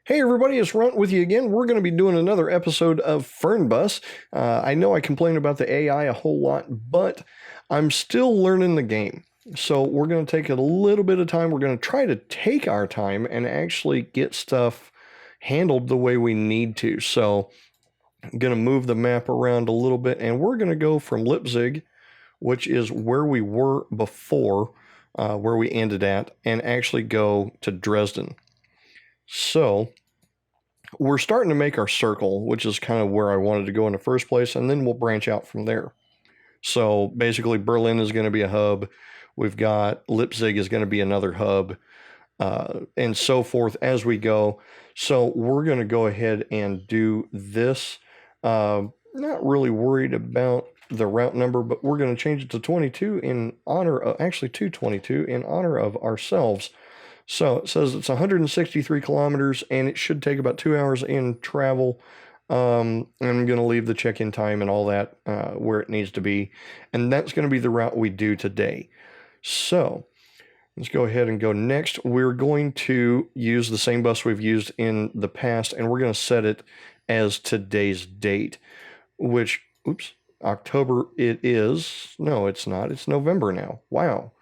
Hey everybody, it's Runt with you again. We're going to be doing another episode of Fernbus. I know I complain about the AI a whole lot, but I'm still learning the game. So we're going to take a little bit of time. We're going to try to take our time and actually get stuff handled the way we need to. So I'm going to move the map around a little bit, and we're going to go from Leipzig, which is where we were before, where we ended at, and actually go to Dresden. So we're starting to make our circle, which is kind of where I wanted to go in the first place, and then we'll branch out from there. So basically Berlin is going to be a hub. We've got Leipzig is going to be another hub, and so forth as we go. So we're going to go ahead and do this. Not really worried about the route number, but we're going to change it to 22 in honor of, actually 222 in honor of ourselves. So it says it's 163 kilometers, and it should take about 2 hours in travel. I'm going to leave the check-in time and all that where it needs to be, and that's going to be the route we do today. So let's go ahead and go next. We're going to use the same bus we've used in the past, and we're going to set it as today's date, which, oops, October it is. No, it's not. It's November now. Wow.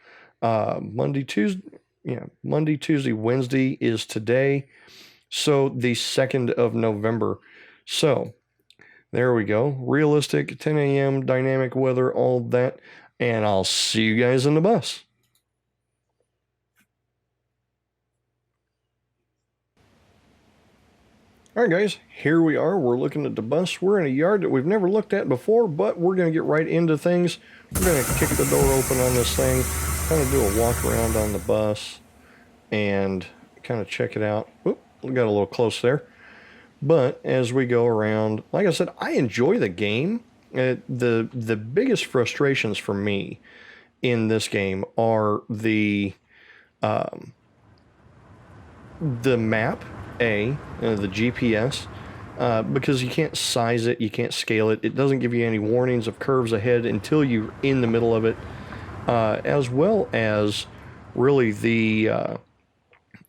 Monday, Tuesday. Yeah, Monday, Tuesday, Wednesday is today. So the 2nd of November. So there we go. Realistic, 10 a.m., dynamic weather, all that. And I'll see you guys in the bus. All right, guys, here we are. We're looking at the bus. We're in a yard that we've never looked at before, but we're going to get right into things. We're going to kick the door open on this thing, kind of do a walk around on the bus, and kind of check it out. Oop, we got a little close there. But as we go around, like I said, I enjoy the game. The biggest frustrations for me in this game are the map, the GPS, because you can't size it, you can't scale it. It doesn't give you any warnings of curves ahead until you're in the middle of it, as well as really the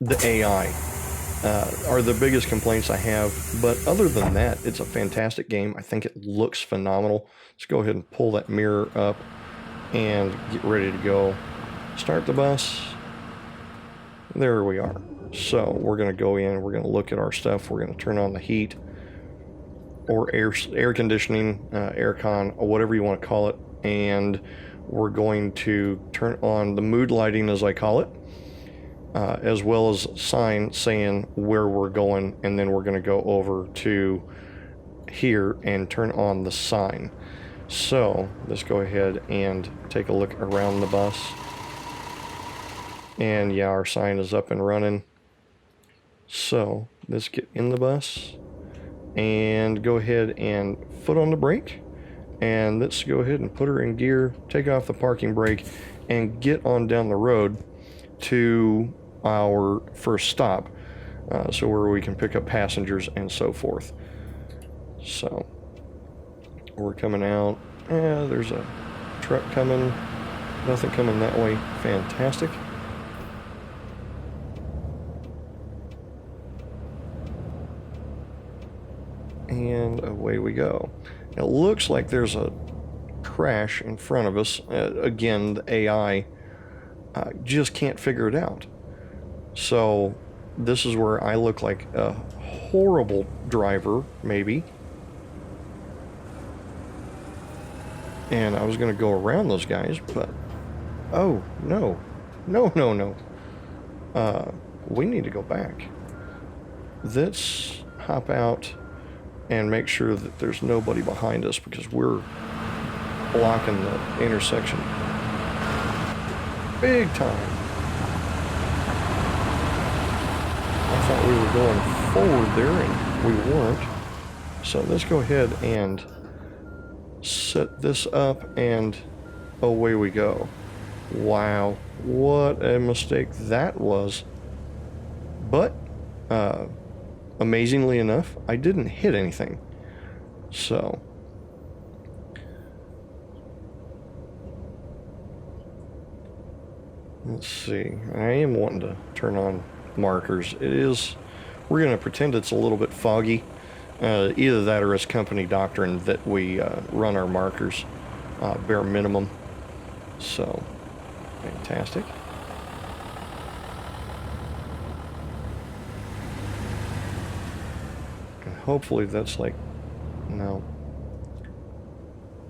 AI are the biggest complaints I have. But other than that, it's a fantastic game. I think it looks phenomenal. Let's go ahead and pull that mirror up and get ready to go. Start the bus. There we are. So we're going to go in, we're going to look at our stuff, we're going to turn on the heat or air conditioning, aircon, or whatever you want to call it, and we're going to turn on the mood lighting, as I call it, as well as a sign saying where we're going, and then we're going to go over to here and turn on the sign. So let's go ahead and take a look around the bus. And yeah, our sign is up and running. So let's get in the bus and go ahead and foot on the brake, and let's go ahead and put her in gear, take off the parking brake, and get on down the road to our first stop, so where we can pick up passengers and so forth. So we're coming out. There's a truck coming, nothing coming that way. Fantastic. And away we go. It looks like there's a crash in front of us. Again, the AI just can't figure it out. So this is where I look like a horrible driver, maybe. And I was going to go around those guys, but oh, no. No. We need to go back. Let's hop out and make sure that there's nobody behind us, because we're blocking the intersection big time. I thought we were going forward there, and we weren't. So let's go ahead and set this up, and away we go. Wow, what a mistake that was. But amazingly enough, I didn't hit anything. So let's see. I am wanting to turn on markers. It is we're going to pretend it's a little bit foggy. Either that or it's company doctrine that we run our markers bare minimum. So, fantastic. And hopefully that's like, no.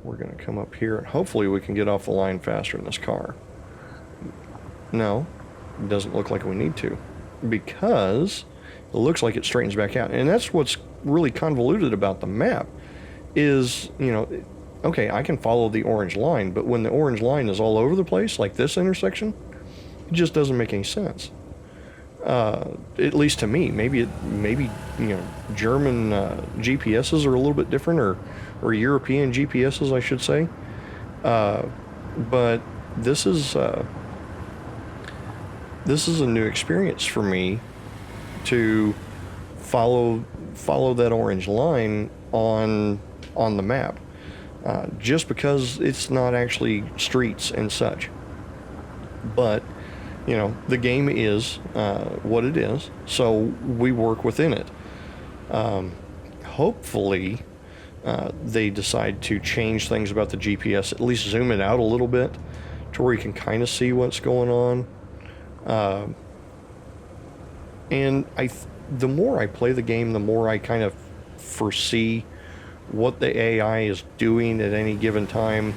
We're going to come up here and hopefully we can get off the line faster in this car. No, it doesn't look like we need to, because it looks like it straightens back out. And that's what's really convoluted about the map is, you know, okay, I can follow the orange line, but when the orange line is all over the place, like this intersection, it just doesn't make any sense. At least to me. Maybe you know, German GPSs are a little bit different, or European GPSs, I should say. But this is a new experience for me to follow that orange line on the map, just because it's not actually streets and such. But you know, the game is what it is, so we work within it. Hopefully they decide to change things about the GPS, at least zoom it out a little bit to where you can kind of see what's going on. And the more I play the game, the more I kind of foresee what the AI is doing at any given time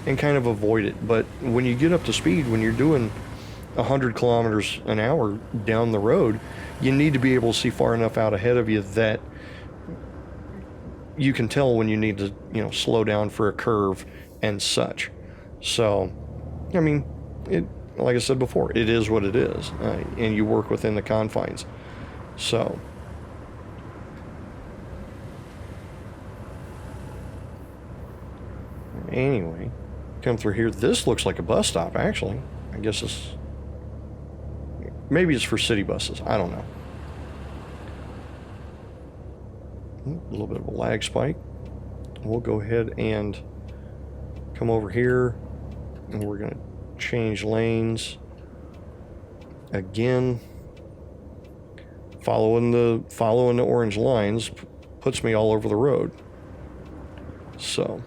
and kind of avoid it. But when you get up to speed, when you're doing 100 kilometers an hour down the road, you need to be able to see far enough out ahead of you that you can tell when you need to, you know, slow down for a curve and such. So, I mean, like I said before, it is what it is, and you work within the confines. So, anyway, come through here. This looks like a bus stop, actually. I guess maybe it's for city buses. I don't know. A little bit of a lag spike. We'll go ahead and come over here, and we're going to change lanes again. Following the orange lines puts me all over the road. So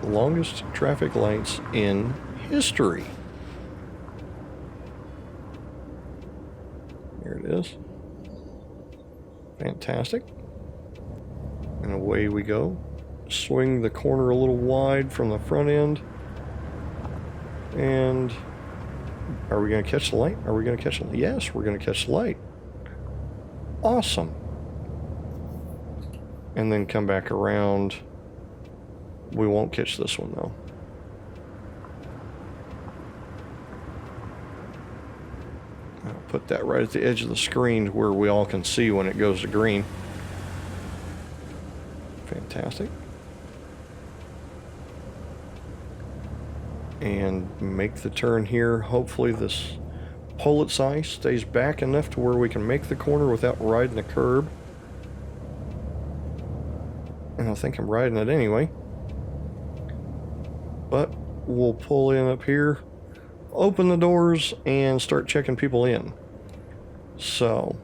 longest traffic lights in history. There it is. Fantastic. And away we go. Swing the corner a little wide from the front end. And are we going to catch the light? Are we going to catch the light? Yes, we're going to catch the light. Awesome. And then come back around. We won't catch this one, though. I'll put that right at the edge of the screen where we all can see when it goes to green. Fantastic. And make the turn here. Hopefully this Pullet's ice stays back enough to where we can make the corner without riding the curb. And I think I'm riding it anyway. But we'll pull in up here, open the doors, and start checking people in. So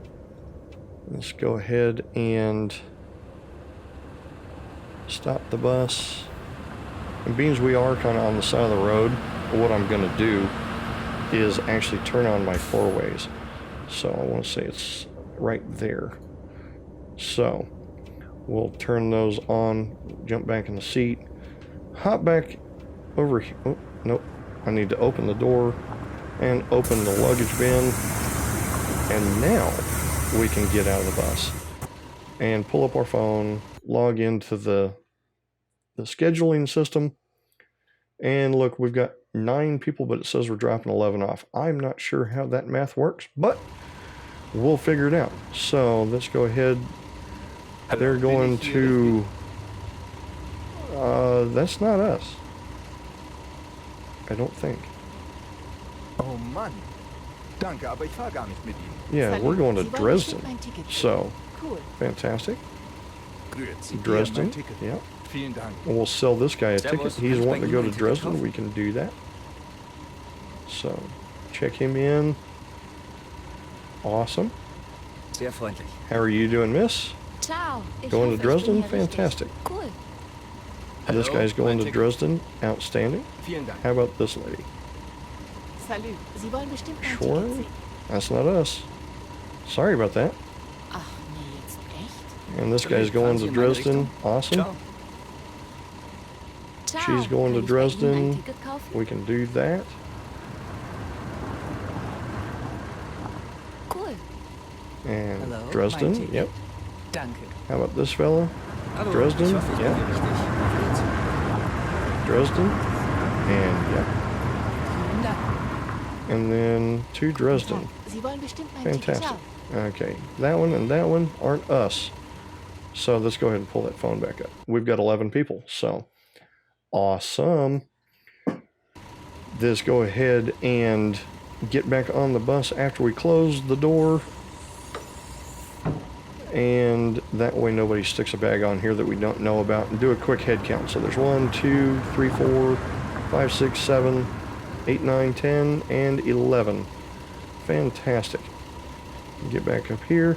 let's go ahead and stop the bus. And being as we are kind of on the side of the road, what I'm going to do is actually turn on my four ways. So I want to say it's right there. So we'll turn those on, jump back in the seat, hop back over here. Oh, nope. I need to open the door and open the luggage bin. And now we can get out of the bus and pull up our phone, log into the scheduling system. And look, we've got 9 people, but it says we're dropping 11 off. I'm not sure how that math works, but we'll figure it out. So let's go ahead. They're going to... that's not us. I don't think. Oh man. Danke, aber ich fahre gar nicht mit Ihnen. Yeah, we're going to Sie wollen Dresden. bestimmt mein Ticket. So, Cool. fantastic. Grüezi. Hier, Dresden, mein Ticket. yeah. Vielen Dank. And we'll sell this guy a ticket. Servus, He's kann ich wanting to bei go Ihnen to ein Ticket Dresden. kaufen? We can do that. So, check him in. Awesome. Sehr freundlich. How are you doing, miss? Ciao. Ich Going to hoffe, ich bin Dresden? hier richtig. Fantastic. Cool. This Hello, guy's going mein to Ticket. Dresden. Outstanding. Vielen Dank. How about this lady? Salut. Sie wollen bestimmt mein Sure. Ticket sehen. That's not us. Sorry about that. Ach nee, jetzt echt? And this guy's going to Dresden. Awesome. Ciao. Ciao. She's going to Kann ich bei Ihnen ein Dresden. Ticket kaufen? We can do that. Cool. And Hello, mein Dresden. Ticket. Yep. Danke. How about this fella? Hallo, Dresden, ich hoffe, ich bin ja. hier richtig. Dresden. And yep. Vielen Dank. And then to Dresden. Sie wollen bestimmt mein Ticket. Fantastic. Ciao. Okay, that one and that one aren't us. So let's go ahead and pull that phone back up. We've got 11 people, so awesome. Let's go ahead and get back on the bus after we close the door. And that way nobody sticks a bag on here that we don't know about. And do a quick head count. So there's 1, 2, 3, 4, 5, 6, 7, 8, 9, 10, and 11. Fantastic. Get back up here,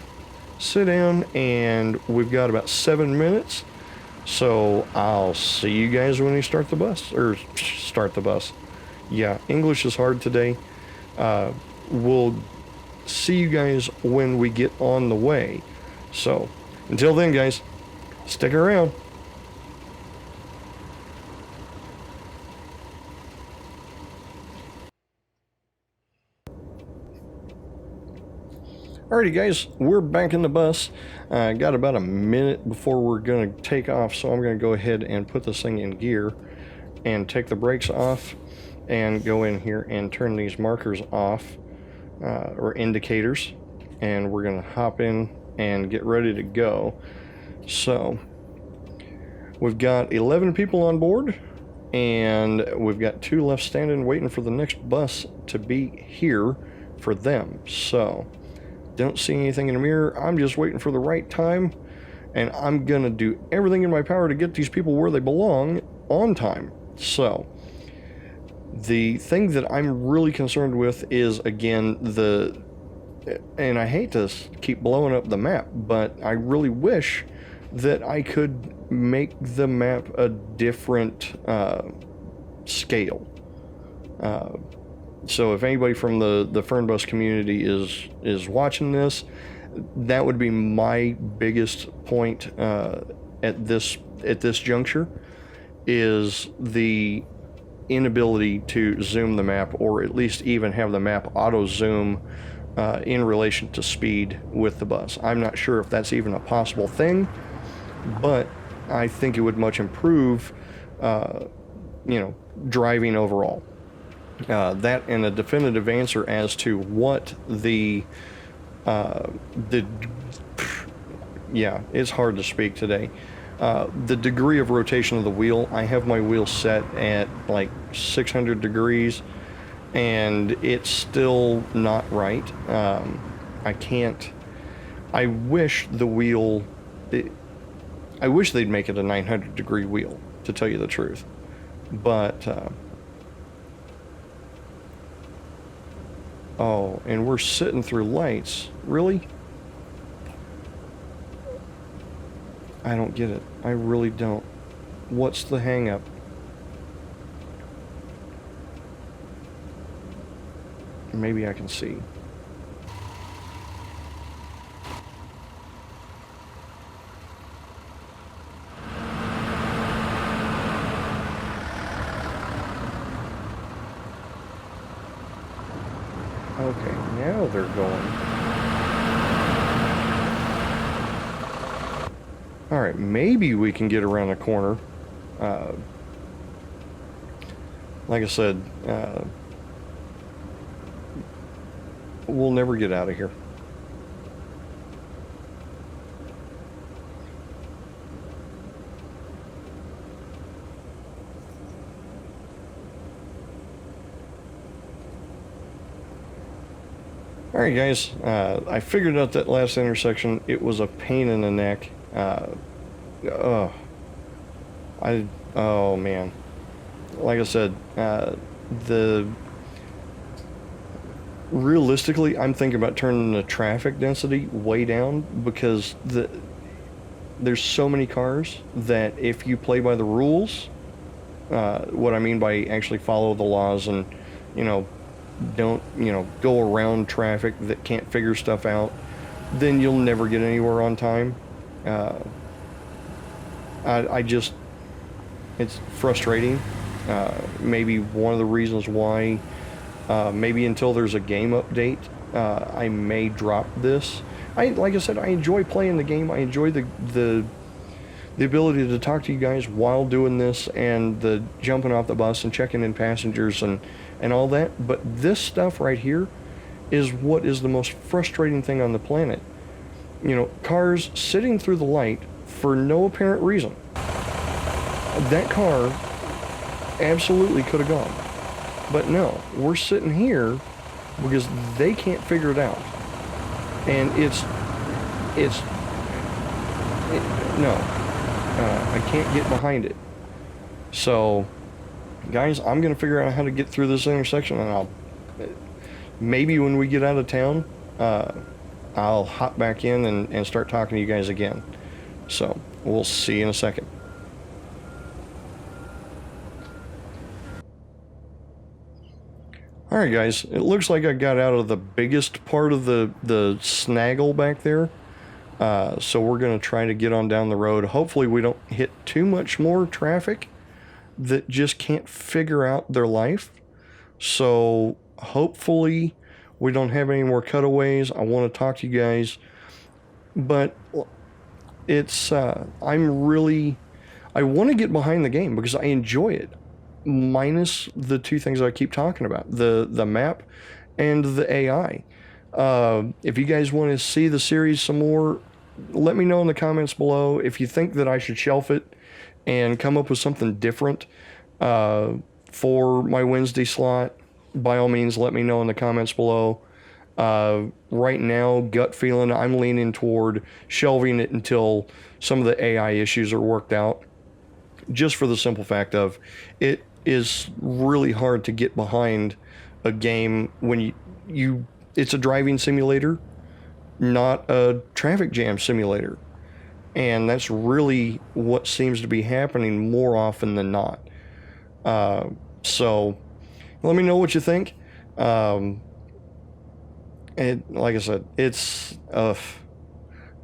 sit down, and we've got about 7 minutes. So I'll see you guys when we start the bus, or start the bus. Yeah, English is hard today. We'll see you guys when we get on the way. So until then, guys, stick around. Alrighty, guys, we're back in the bus. Got about a minute before we're going to take off, so I'm going to go ahead and put this thing in gear and take the brakes off and go in here and turn these markers off, or indicators, and we're going to hop in and get ready to go. So we've got 11 people on board, and we've got 2 left standing waiting for the next bus to be here for them. So don't see anything in the mirror. I'm just waiting for the right time, and I'm gonna do everything in my power to get these people where they belong on time. So the thing that I'm really concerned with is, again, and I hate to keep blowing up the map, but I really wish that I could make the map a different scale. So if anybody from the Fernbus community is watching this, that would be my biggest point at this juncture, is the inability to zoom the map, or at least even have the map auto zoom in relation to speed with the bus. I'm not sure if that's even a possible thing, but I think it would much improve, driving overall. That and a definitive answer as to what it's hard to speak today. The degree of rotation of the wheel, I have my wheel set at like 600 degrees, and it's still not right. I wish they'd make it a 900 degree wheel, to tell you the truth. But, oh, and we're sitting through lights. Really? I don't get it. I really don't. What's the hang up? Maybe I can see. Okay, now they're going. Alright, maybe we can get around the corner. Like I said, we'll never get out of here. Alright guys, I figured out that last intersection. It was a pain in the neck. Oh man. Like I said, realistically, I'm thinking about turning the traffic density way down because there's so many cars that if you play by the rules, what I mean by actually follow the laws and, you know, don't, you know, go around traffic that can't figure stuff out, then you'll never get anywhere on time. I just, it's frustrating. Maybe one of the reasons why, maybe until there's a game update, I may drop this. Like I said, I enjoy playing the game. I enjoy the ability to talk to you guys while doing this, and the jumping off the bus and checking in passengers and all that. But this stuff right here is what is the most frustrating thing on the planet. You know, cars sitting through the light for no apparent reason. That car absolutely could have gone. But no, we're sitting here because they can't figure it out. And no, I can't get behind it. So, guys, I'm going to figure out how to get through this intersection, and maybe when we get out of town, I'll hop back in and start talking to you guys again. So, we'll see you in a second. Alright guys, it looks like I got out of the biggest part of the snaggle back there. So we're going to try to get on down the road. Hopefully we don't hit too much more traffic that just can't figure out their life. So hopefully we don't have any more cutaways. I want to talk to you guys. But it's, I want to get behind the game because I enjoy it. Minus the two things I keep talking about, the map and the AI. If you guys want to see the series some more, let me know in the comments below. If you think that I should shelf it and come up with something different for my Wednesday slot, by all means let me know in the comments below. Right now, gut feeling, I'm leaning toward shelving it until some of the AI issues are worked out, just for the simple fact of it is really hard to get behind a game when it's a driving simulator, not a traffic jam simulator. And that's really what seems to be happening more often than not. So let me know what you think. And like I said, it's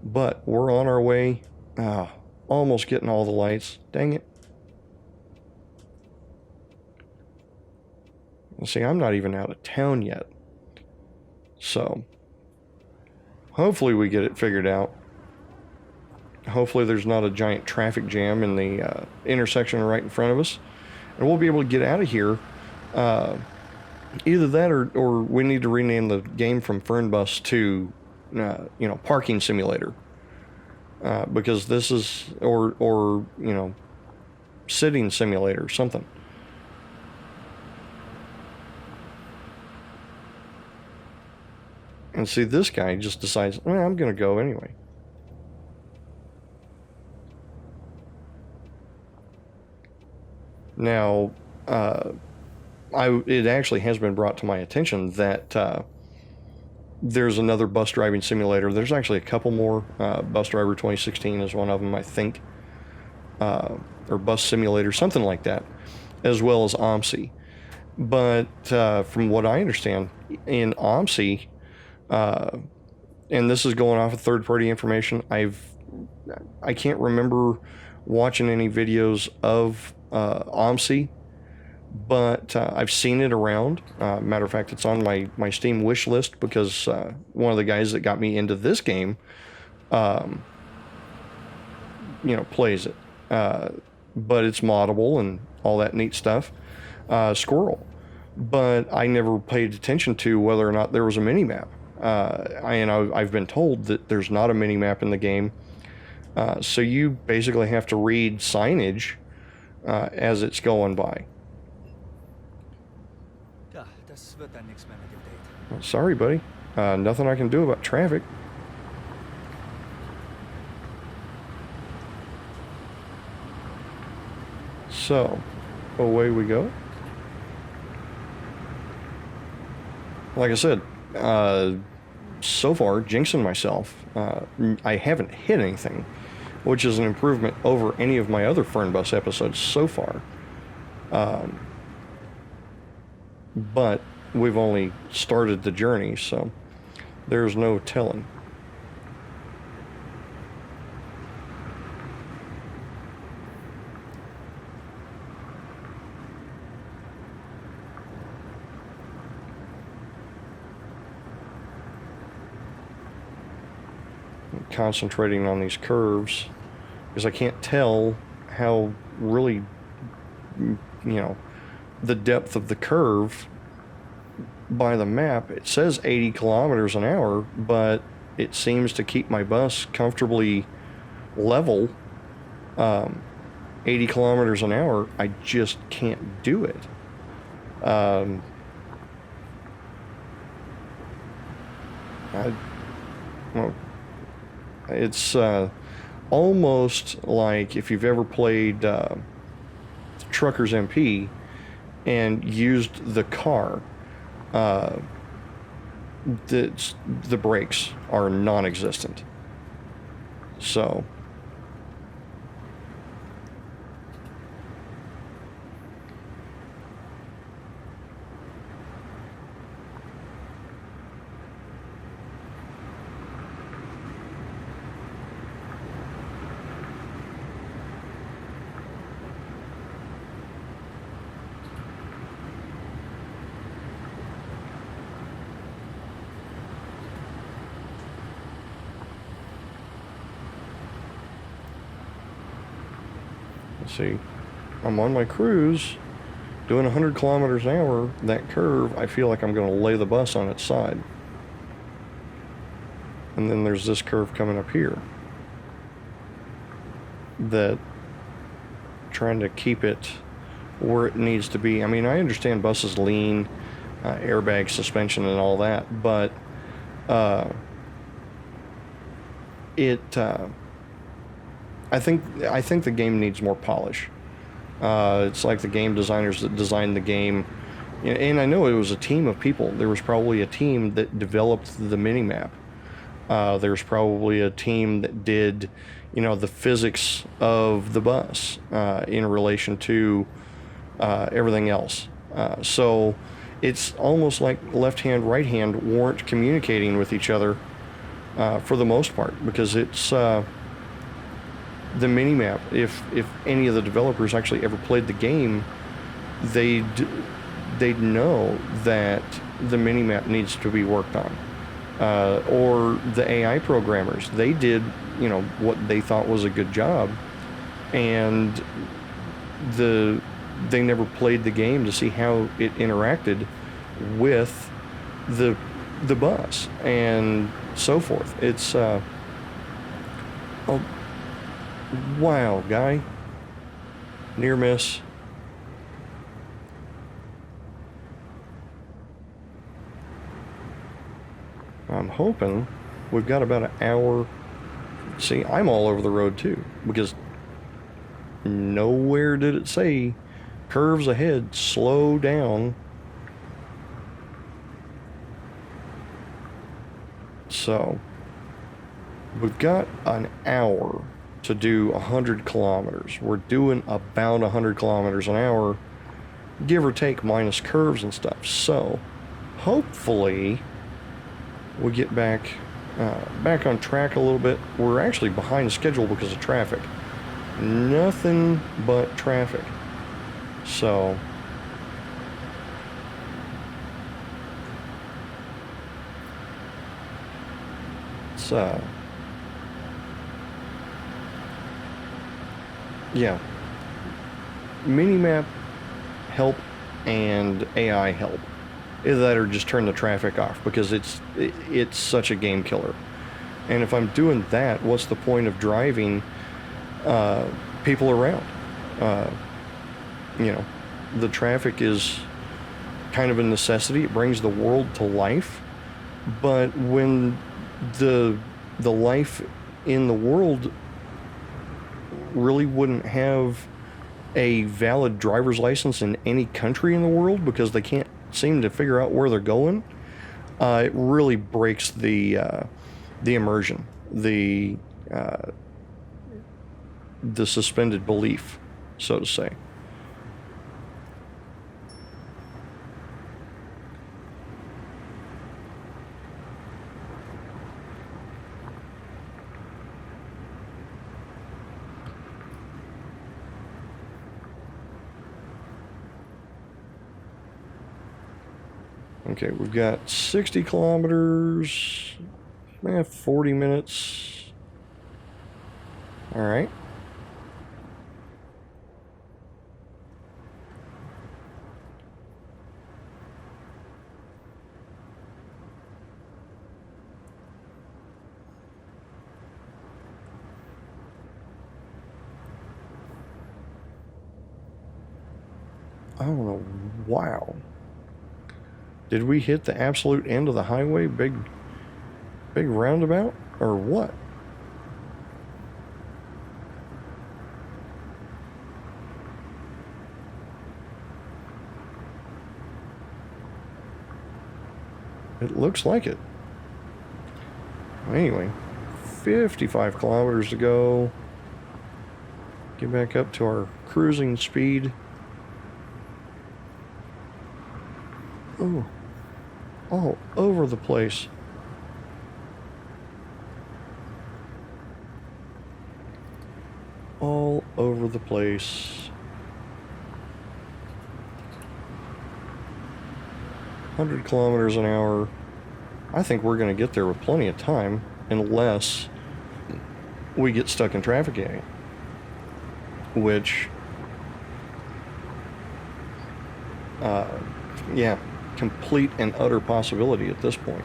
but we're on our way. Almost getting all the lights. Dang it. See, I'm not even out of town yet. So, hopefully we get it figured out. Hopefully there's not a giant traffic jam in the intersection right in front of us. And we'll be able to get out of here. Either that or we need to rename the game from Fernbus to, Parking Simulator. Because this is, or Sitting Simulator, something. And see, this guy just decides, I'm going to go anyway. Now, it actually has been brought to my attention that there's another bus driving simulator. There's actually a couple more. Bus Driver 2016 is one of them, I think. Or Bus Simulator, something like that. As well as OMSI. But from what I understand, in OMSI, and this is going off of third-party information, I can't remember watching any videos of OMSI, but I've seen it around. Matter of fact, it's on my Steam wish list because one of the guys that got me into this game, plays it. But it's moddable and all that neat stuff. Squirrel. But I never paid attention to whether or not there was a mini-map. I've been told that there's not a mini-map in the game. So you basically have to read signage as it's going by. Sorry, buddy. Nothing I can do about traffic. So, away we go. Like I said, so far, jinxing myself, I haven't hit anything, which is an improvement over any of my other Fernbus episodes so far. But we've only started the journey, so there's no telling. Concentrating on these curves because I can't tell how really, the depth of the curve by the map. It says 80 kilometers an hour, but it seems to keep my bus comfortably level. 80 kilometers an hour, I just can't do it. It's almost like if you've ever played Truckers MP and used the car, the brakes are non-existent. So see, I'm on my cruise doing 100 kilometers an hour. That curve, I feel like I'm going to lay the bus on its side. And then there's this curve coming up here that trying to keep it where it needs to be. I mean, I understand buses lean, airbag suspension and all that, but I think the game needs more polish. It's like the game designers that designed the game, and I know it was a team of people. There was probably a team that developed the minimap. There's probably a team that did, the physics of the bus in relation to everything else. So it's almost like left hand, right hand weren't communicating with each other for the most part, because it's the minimap. If any of the developers actually ever played the game, they'd know that the minimap needs to be worked on. Or the AI programmers, they did, what they thought was a good job, and they never played the game to see how it interacted with the bus and so forth. It's wow, guy. Near miss. I'm hoping we've got about an hour. See, I'm all over the road too, because nowhere did it say curves ahead, slow down. So we've got an hour to do 100 kilometers. We're doing about 100 kilometers an hour, give or take, minus curves and stuff. So hopefully we get back on track a little bit. We're actually behind schedule because of traffic. Nothing but traffic. So it's yeah, minimap help and AI help. Either that or just turn the traffic off, because it's such a game killer. And if I'm doing that, what's the point of driving people around? The traffic is kind of a necessity. It brings the world to life, But when the life in the world really wouldn't have a valid driver's license in any country in the world because they can't seem to figure out where they're going, it really breaks the immersion, the suspended belief, so to say. Okay, we've got 60 kilometers, 40 minutes. All right. Oh, wow. Did we hit the absolute end of the highway? Big roundabout? Or what? It looks like it. Anyway, 55 kilometers to go. Get back up to our cruising speed. Oh. All over the place. All over the place. 100 kilometers an hour. I think we're going to get there with plenty of time, unless we get stuck in traffic again. Which, yeah, complete and utter possibility at this point.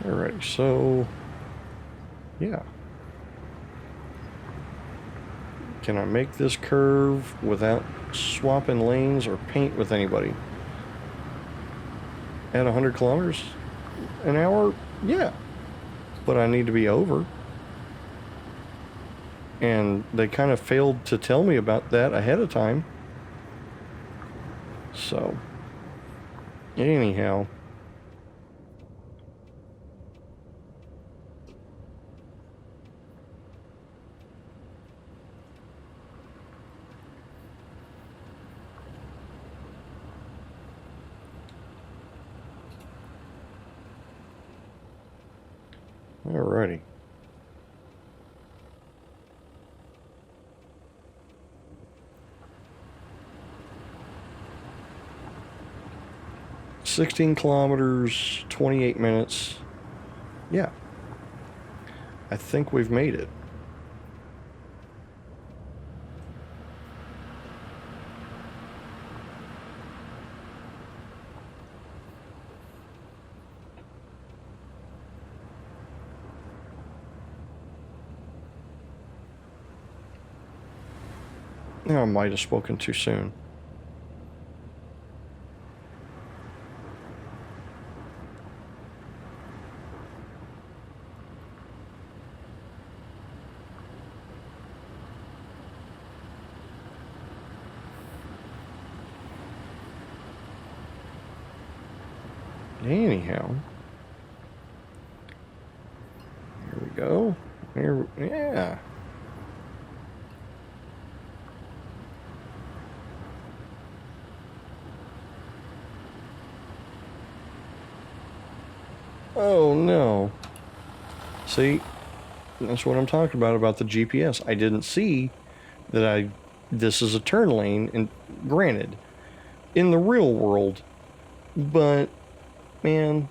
Alright, so yeah. Can I make this curve without swapping lanes or paint with anybody? At 100 kilometers an hour? Yeah. But I need to be over. And they kind of failed to tell me about that ahead of time. So, anyhow. Alrighty. $16 kilometers, 28 minutes. Yeah. I think we've made it. I might have spoken too soon. Anyhow, here we go. Yeah. Oh no. See, that's what I'm talking about the GPS. I didn't see that this is a turn lane, and granted, in the real world, but man,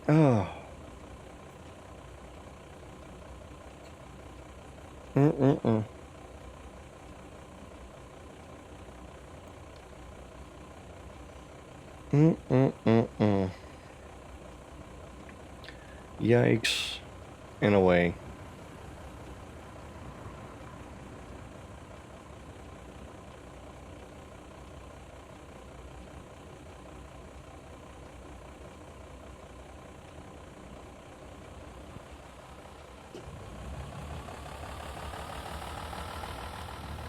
oh. Mm-mm-mm. Mm-mm-mm-mm. Yikes. In a way.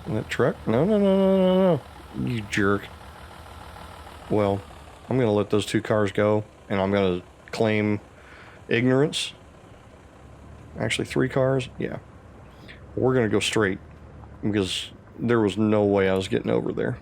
That truck? No, no, no, no, no, no. You jerk. Well, I'm going to let those two cars go, and I'm going to claim ignorance. Actually, 3 cars? Yeah. We're going to go straight, because there was no way I was getting over there.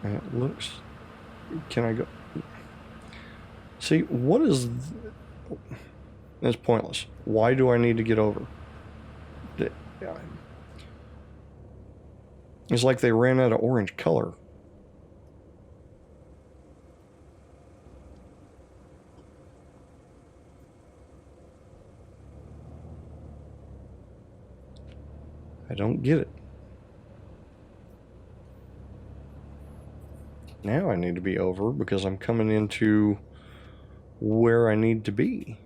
It looks... Can I go... See, what is... It's pointless. Why do I need to get over? It's like they ran out of orange color. I don't get it. Now I need to be over because I'm coming into where I need to be.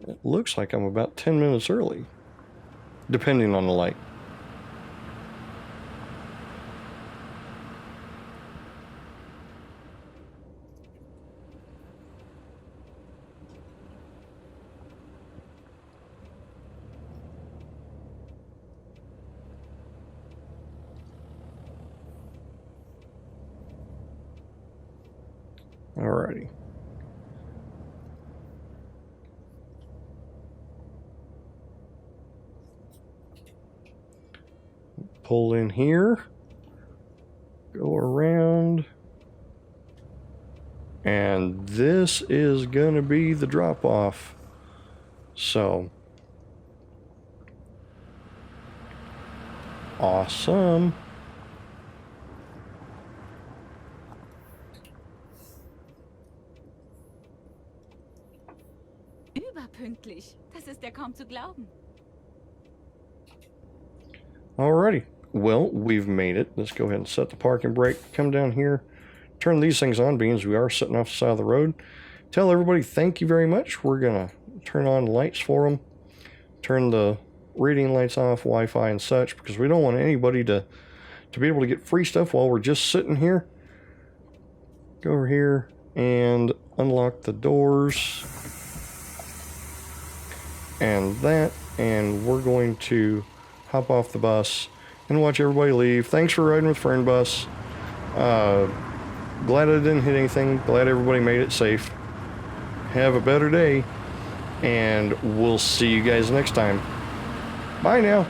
It looks like I'm about 10 minutes early, depending on the light. Alrighty. Pull in here, go around, and this is gonna be the drop off. So awesome. Überpünktlich. Das ist ja kaum zu glauben. Alrighty. Well, we've made it. Let's go ahead and set the parking brake. Come down here. Turn these things on, being as we are sitting off the side of the road. Tell everybody thank you very much. We're going to turn on lights for them. Turn the reading lights off, Wi-Fi and such, because we don't want anybody to be able to get free stuff while we're just sitting here. Go over here and unlock the doors. And that. And we're going to hop off the bus and watch everybody leave. Thanks for riding with Fernbus. Glad I didn't hit anything. Glad everybody made it safe. Have a better day, and we'll see you guys next time. Bye now.